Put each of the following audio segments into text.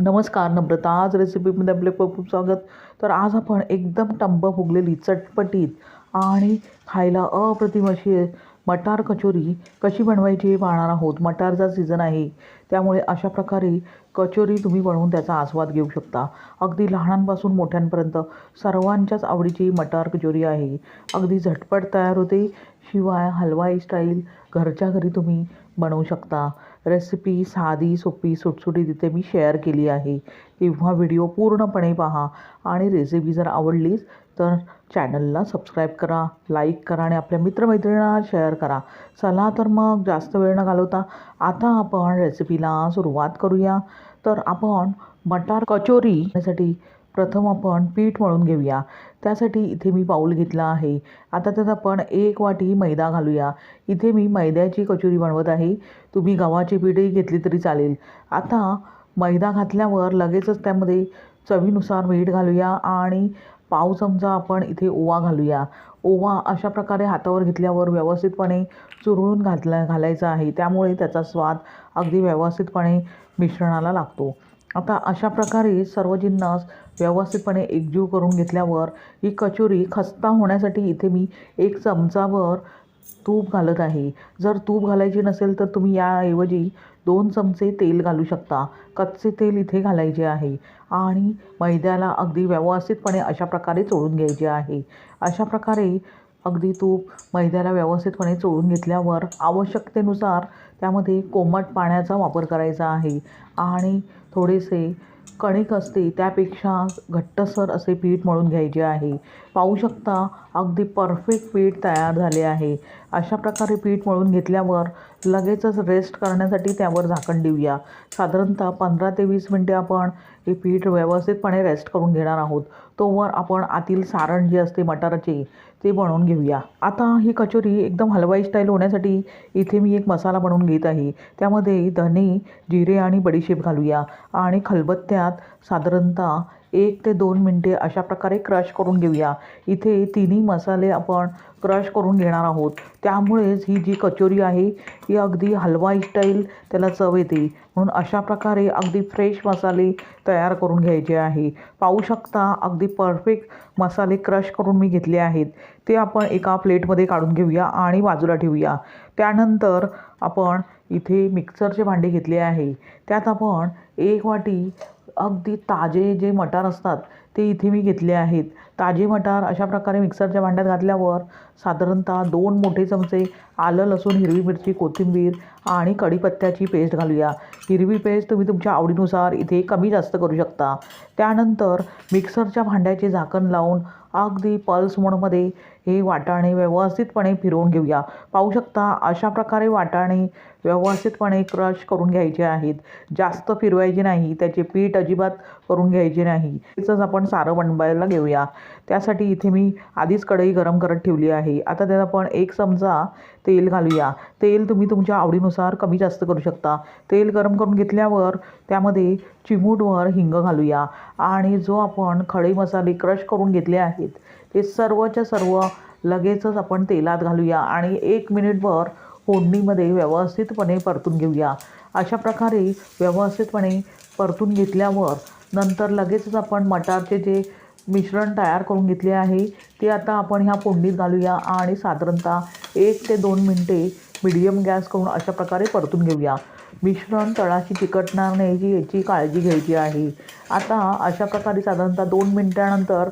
नमस्कार नम्रता, आज रेसिपीमध्ये आपले खूप खूप स्वागत. तर आज आपण एकदम टंब फुगलेली चटपटीत आणि खायला अप्रतिम अशी मटार कचोरी कशी बनवायची हे पाहणार आहोत. मटारचा सीझन आहे, त्यामुळे अशा प्रकारे कचोरी तुम्ही बनवून त्याचा आस्वाद घेऊ शकता. अगदी लहानांपासून मोठ्यांपर्यंत सर्वांच्याच आवडीची मटार कचोरी आहे. अगदी झटपट तयार होते, शिवाय हलवाई स्टाईल घरच्या घरी तुम्ही बनवू शकता. रेसिपी साधी सोपी सुटसुटीत इथे मी शेअर केली आहे, तेव्हा व्हिडिओ पूर्णपणे पहा. आणि रेसिपी जर आवडलीच तर चॅनलला सबस्क्राईब करा, लाईक करा आणि आपल्या मित्रमैत्रिणींना शेअर करा. चला तर मग जास्त वेळ न घालवता आता आपण रेसिपीला सुरुवात करूया. तर आपण मटार कचोरी साठी प्रथम आपण पीठ मळून घेऊया. त्यासाठी इथे मी बाऊल घेतला आहे. आता त्यात आपण 1 वाटी मैदा घालूया. इथे मी मैद्याची कचोरी बनवत आहे, तुम्ही गव्हाची पीठही घेतली तरी चालेल. आता मैदा घातल्यावर लगेचच त्यामध्ये चवीनुसार मीठ घालूया आणि पाव चमचा आपण इथे ओवा घालूया. ओवा अशा प्रकारे हातावर घेतल्यावर व्यवस्थितपणे चुरळून घालायचा आहे, त्यामुळे त्याचा स्वाद अगदी व्यवस्थितपणे मिश्रणाला लागतो. आता अशा प्रकारे सर्व जिन्नस व्यवस्थितपणे एकजीव करून घेतल्यावर ही कचोरी खस्ता होण्यासाठी इथे मी 1 चमचाभर तूप घालत आहे. जर तूप घालायचे नसेल तर तुम्ही याऐवजी 2 चमचे तेल घालू शकता. कच्चे तेल इथे घालायचे आहे आणि मैद्याला अगदी व्यवस्थितपणे अशा प्रकारे चोळून घ्यायचे आहे. अशा प्रकारे अगदी तूप मैद्याला व्यवस्थितपणे चोळून घेतल्यावर आवश्यकतेनुसार त्यामध्ये कोमट पाण्याचा वापर करायचा आहे आणि थोडेसे कणिक असते त्यापेक्षा घट्टसर असे पीठ मळून घ्यायचे आहे. पाहू शकता अगदी परफेक्ट पीठ तयार झाले आहे. अशा प्रकारे पीठ मळून घेतल्यावर लगेचच रेस्ट करण्यासाठी त्यावर झाकण देऊया. साधारणतः 15 ते 20 मिनटे आपण हे पीठ व्यवस्थितपणे रेस्ट करून घेणार आहोत. तोवर आपण आतील सारण जे असते मटाराचे ते बनवून घेऊया. आता ही कचोरी एकदम हलवाई स्टाईल होण्यासाठी इथे मी एक मसाला बनवून घेत आहे. त्यामध्ये धने, जिरे आणि बडीशेप घालूया आणि खलबत्त्यात साधारणतः 1 ते 2 मिनटे अशा प्रकारे क्रश करून घेऊया. इथे तिन्ही मसाले आपण क्रश करून घेणार आहोत, त्यामुळेच ही जी कचोरी आहे ही अगदी हलवाई स्टाईल त्याला चव येते. म्हणून अशा प्रकारे अगदी फ्रेश मसाले तयार करून घ्यायचे आहे. पाहू शकता अगदी परफेक्ट मसाले क्रश करून मी घेतले आहेत. ते आपण एका प्लेटमध्ये काढून घेऊया आणि बाजूला ठेवूया. त्यानंतर आपण इथे मिक्सरचे भांडे घेतले आहे. त्यात आपण 1 वाटी अगदी ताजे जे मटार असतात ते इथे मी घेतले आहेत. ताजे मटार अशा प्रकारे मिक्सरच्या भांड्यात घातल्यावर साधारणतः 2 मोठे चमचे आलं, लसूण, हिरवी मिरची, कोथिंबीर आणि कढीपत्त्याची पेस्ट घालूया. हिरवी पेस्ट तुम्ही तुमच्या आवडीनुसार इथे कमी जास्त करू शकता. त्यानंतर मिक्सरच्या भांड्याचे झाकण लावून अगदी पल्स मोडमध्ये हे वाटाणे व्यवस्थितपणे फिरवून घेऊया. पाहू शकता अशा प्रकारे वाटाणे व्यवस्थितपणे क्रश करून घ्यायचे आहेत. जास्त फिरवायचे नाही, त्याचे पीठ अजिबात करून घ्यायचे नाही. तसंच आपण सारं बनवायला घेऊया. त्यासाठी इथे मी आधीच कढई गरम करत ठेवली आहे. आता त्यात आपण 1 चमचा तेल घालूया. तेल तुम्ही तुमच्या आवडीनुसार कमी जास्त करू शकता. तेल गरम करून घेतल्यावर त्यामध्ये चिमूटभर हिंग घालूया आणि जो आपण खडे मसाले क्रश करून घेतले आहेत ते सर्वच्या सर्व लगेचच आपण तेलात घालूया आणि 1 मिनिटभर फोडणीमध्ये व्यवस्थितपणे परतून घेऊया. अशा प्रकारे व्यवस्थितपणे परतून घेतल्यावर नंतर लगेचच आपण मटारचे जे मिश्रण तयार करून घेतले आहे ते आता आपण ह्या फोडणीत घालूया आणि साधारणतः 1 ते 2 मिनटे मीडियम गॅस करून अशा प्रकारे परतून घेऊया. मिश्रण तळाशी चिकटणार नाही याची काळजी घ्यायची आहे. आता अशा प्रकारे साधारणतः 2 मिनिटानंतर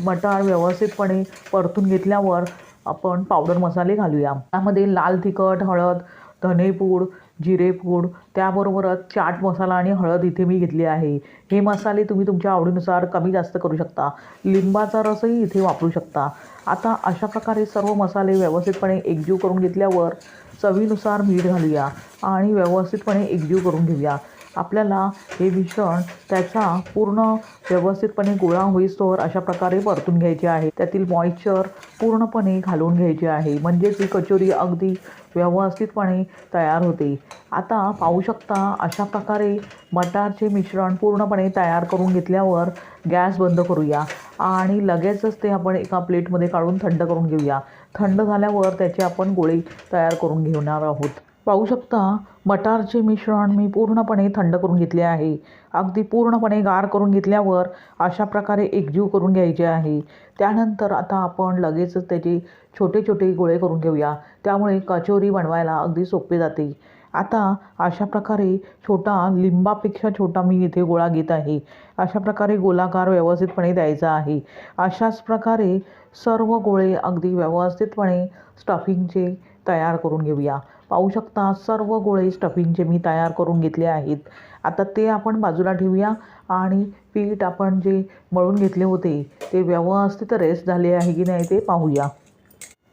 मटार व्यवस्थितपणे परतून घेतल्यावर आपण पावडर मसाले घालूया. त्यामध्ये लाल तिखट, हळद, धनेपूड, जिरेपूड, त्याबरोबरच चाट मसाला आणि हळद इथे मी घेतली आहे. हे मसाले तुम्ही तुमच्या आवडीनुसार कमी जास्त करू शकता. लिंबाचा रसही इथे वापरू शकता. आता अशा प्रकारे सर्व मसाले व्यवस्थितपणे एकजीव करून घेतल्यावर चवीनुसार मीठ घालूया आणि व्यवस्थितपणे एकजीव करून घेऊया. आपल्याला हे मिश्रण त्याचा पूर्ण व्यवस्थितपणे गोळा होईस्तोवर अशा प्रकारे परतून घ्यायचे आहे. त्यातील मॉइश्चर पूर्णपणे घालून घ्यायचे आहे, म्हणजेच ही कचोरी अगदी व्यवस्थितपणे तयार होते. आता पाहू शकता अशा प्रकारे मटारचे मिश्रण पूर्णपणे तयार करून घेतल्यावर गॅस बंद करूया आणि लगेचच ते आपण एका प्लेटमध्ये काढून थंड करून घेऊया. थंड झाल्यावर त्याचे आपण गोळे तयार करून घेणार आहोत. पाहू शकता मटारचे मिश्रण मी पूर्णपणे थंड करून घेतले आहे. अगदी पूर्णपणे गार करून घेतल्यावर अशा प्रकारे एकजीव करून घ्यायचे आहे. त्यानंतर आता आपण लगेचच त्याचे छोटे छोटे गोळे करून घेऊया. त्यामुळे कचोरी बनवायला अगदी सोपे जाते. आता अशा प्रकारे छोटा लिंबापेक्षा छोटा मी इथे गोळा घेत आहे. अशा प्रकारे गोलाकार व्यवस्थितपणे द्यायचा आहे. अशाच प्रकारे सर्व गोळे अगदी व्यवस्थितपणे स्टफिंगचे तयार करून घेऊया. पाहू शकता सर्व गोळे स्टफिंगचे मी तयार करून घेतले आहेत. आता ते आपण बाजूला ठेवूया आणि पीठ आपण जे मळून घेतले होते ते व्यवस्थित रेस्ट झाले आहे की नाही ते पाहूया.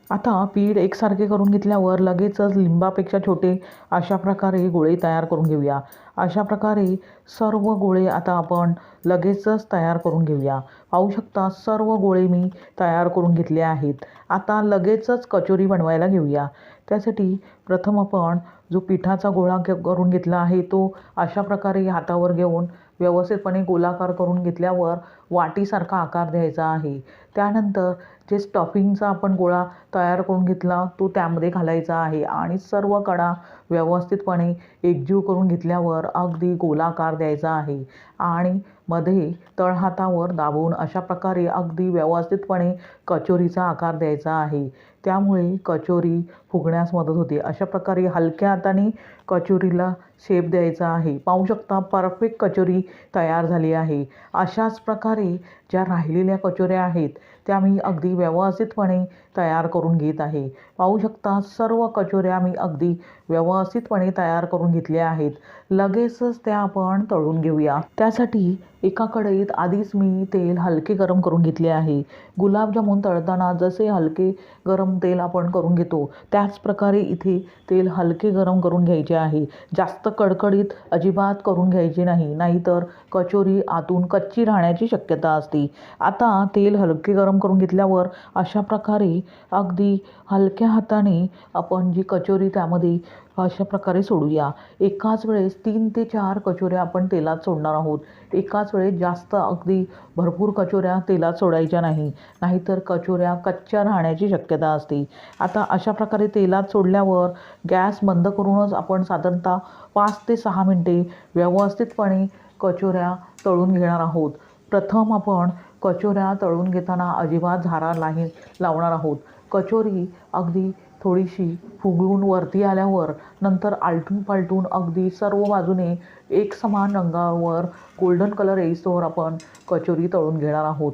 आता पीठ एकसारखे करून घेतल्यावर लगेचच लिंबापेक्षा छोटे अशा प्रकारे गोळे तयार करून घेऊया. अशा प्रकारे सर्व गोळे आता आपण लगेचच तयार करून घेऊया. पाहू शकता सर्व गोळे मी तयार करून घेतले आहेत. आता लगेचच कचोरी बनवायला घेऊया. त्यासाठी प्रथम आपण जो पिठाचा गोळा करून घेतला आहे तो अशा प्रकारे हातावर घेऊन व्यवस्थितपणे गोलाकार करून घेतल्यावर वाटीसारखा आकार द्यायचा आहे. त्यानंतर जे स्टफिंगचा आपण गोळा तयार करून घेतला तो त्यामध्ये घालायचा आहे आणि सर्व कडा व्यवस्थितपणे एकजीव करून घेतल्यावर अगदी गोलाकार द्यायचा आहे आणि मध्ये तळहातावर दाबून अशा प्रकारे अगदी व्यवस्थितपणे कचोरीचा आकार द्यायचा आहे. त्यामुळे कचोरी फुगण्यास मदत होते. अशा प्रकारे हलक्या हाताने कचोरीला शेप द्यायचा आहे. पाहू शकता परफेक्ट कचोरी तयार झाली आहे. अशाच प्रकारे ज्या राहिलेल्या कचोऱ्या आहेत त्या मी अगदी व्यवस्थितपणे तयार करून घेत आहे. पाहू शकता सर्व कचोऱ्या मी अगदी व्यवस्थितपणे तयार करून घेतल्या आहेत. लगेचच त्या आपण तळून घेऊया. त्यासाठी एका कढईत आधीच मी तेल हलके गरम करून घेतले आहे. गुलाबजामुन तळताना जसे हलके गरम तेल आपण करून घेतो त्याच प्रकारे इथे तेल हलके गरम करून घ्यायचे आहे. जास्त कडकडीत अजिबात करून घ्यायचे नाही, नाहीतर कचोरी आतून कच्ची राहण्याची शक्यता असते. आता तेल हलके गरम करून घेतल्यावर अशा प्रकारे अगदी हलक्या हाताने आपण जी कचोरी त्यामध्ये अशा प्रकारे सोडूया. एकाच वेळेस 3 ते 4 कचोऱ्या आपण तेलात सोडणार आहोत. एकाच वेळेस जास्त अगदी भरपूर कचोऱ्या तेलात सोडायच्या नाही, नाहीतर कचोऱ्या कच्च्या राहण्याची शक्यता असते. आता अशा प्रकारे तेलात सोडल्यावर गॅस बंद करूनच आपण साधारणतः 5 ते 6 मिनटे व्यवस्थितपणे कचोऱ्या तळून घेणार आहोत. प्रथम आपण कचोऱ्या तळून घेताना अजिबात झारा नाही लावणार आहोत. कचोरी अगदी थोडीशी फुगवून वरती आल्यावर नंतर आलटून पालटून अगदी सर्व बाजूने एक समान रंगावर गोल्डन कलर येईस्तोवर आपण कचोरी तळून घेणार आहोत.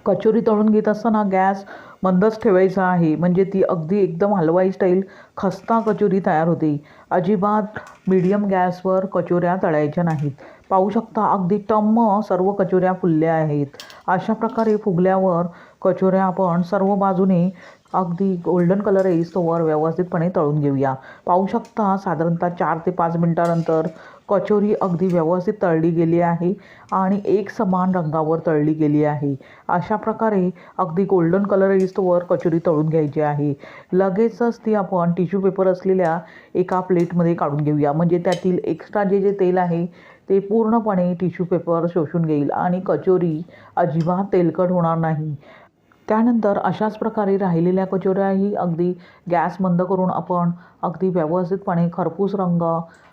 कचोरी तळून घेत असताना गॅस मंदच ठेवायचा आहे, म्हणजे ती अगदी एकदम हलवाई स्टाईल खस्ता कचोरी तयार होते. अजिबात मीडियम गॅसवर कचोऱ्या तळायच्या नाहीत. पाहू शकता अगदी टम्म सर्व कचोऱ्या फुलल्या आहेत. अशा प्रकारे फुगल्यावर कचोऱ्या आपण सर्व बाजूने अगदी गोल्डन कलर येईस्तोवर व्यवस्थितपणे तळून घेऊया. पाहू शकता साधारणतः 4 ते 5 मिनटानंतर कचोरी अगदी व्यवस्थित तळली गेली आहे आणि एक समान रंगावर तळली गेली आहे. अशा प्रकारे अगदी गोल्डन कलर येईस्तोवर कचोरी तळून घ्यायची आहे. लगेचच ती आपण टिश्यू पेपर असलेल्या एका प्लेटमध्ये काढून घेऊया, म्हणजे त्यातील एक्स्ट्रा जे तेल आहे ते पूर्णपणे टिश्यू पेपर शोषून घेईल आणि कचोरी अजिबात तेलकट होणार नाही. त्यानंतर अशाच प्रकारे राहिलेल्या कचोऱ्याही अगदी गॅस बंद करून आपण अगदी व्यवस्थितपणे खरपूस रंग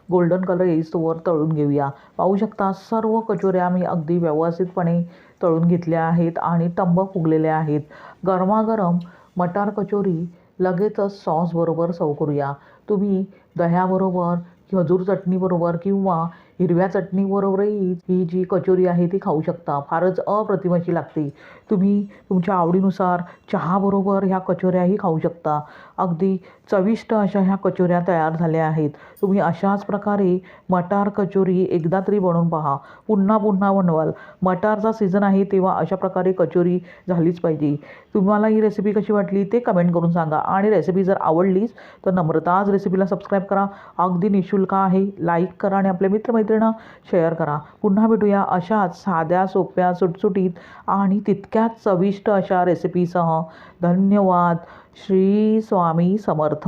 गोल्डन कलर येईस्तोवर तळून घेऊया. पाहू शकता सर्व कचोऱ्या मी अगदी व्यवस्थितपणे तळून घेतल्या आहेत आणि टम्म फुगलेल्या आहेत. गरमागरम मटार कचोरी लगेचच सॉसबरोबर सर्व करूया. तुम्ही दह्याबरोबर, खजूर चटणीबरोबर किंवा हिरव्या चटणीबरोबरही ही जी कचोरी आहे ती खाऊ शकता. फारच अप्रतिम अशी लागते. तुम्ही तुमच्या आवडीनुसार चहाबरोबर ह्या कचोऱ्याही खाऊ शकता. अगदी चविष्ट अशा ह्या कचोऱ्या तयार झाल्या आहेत. तुम्ही अशाच प्रकारे मटार कचोरी एकदा तरी बनवून पहा. पुन्हा पुन्हा बनवाल. मटारचा सीझन आहे तेव्हा अशा प्रकारे कचोरी झालीच पाहिजे. तुम्हाला ही रेसिपी कशी वाटली ते कमेंट करून सांगा आणि रेसिपी जर आवडलीच तर नम्रताज रेसिपीला सबस्क्राईब करा. अगदी निःशुल्क आहे. लाईक करा आणि आपल्या मित्रमैत्रिणींना शेअर करा. पुन्हा भेटूया अशाच साध्या सोप्या सुटसुटीत आणि तितक्याच चविष्ट अशा रेसिपीसह. धन्यवाद. श्री स्वामी समर्थ.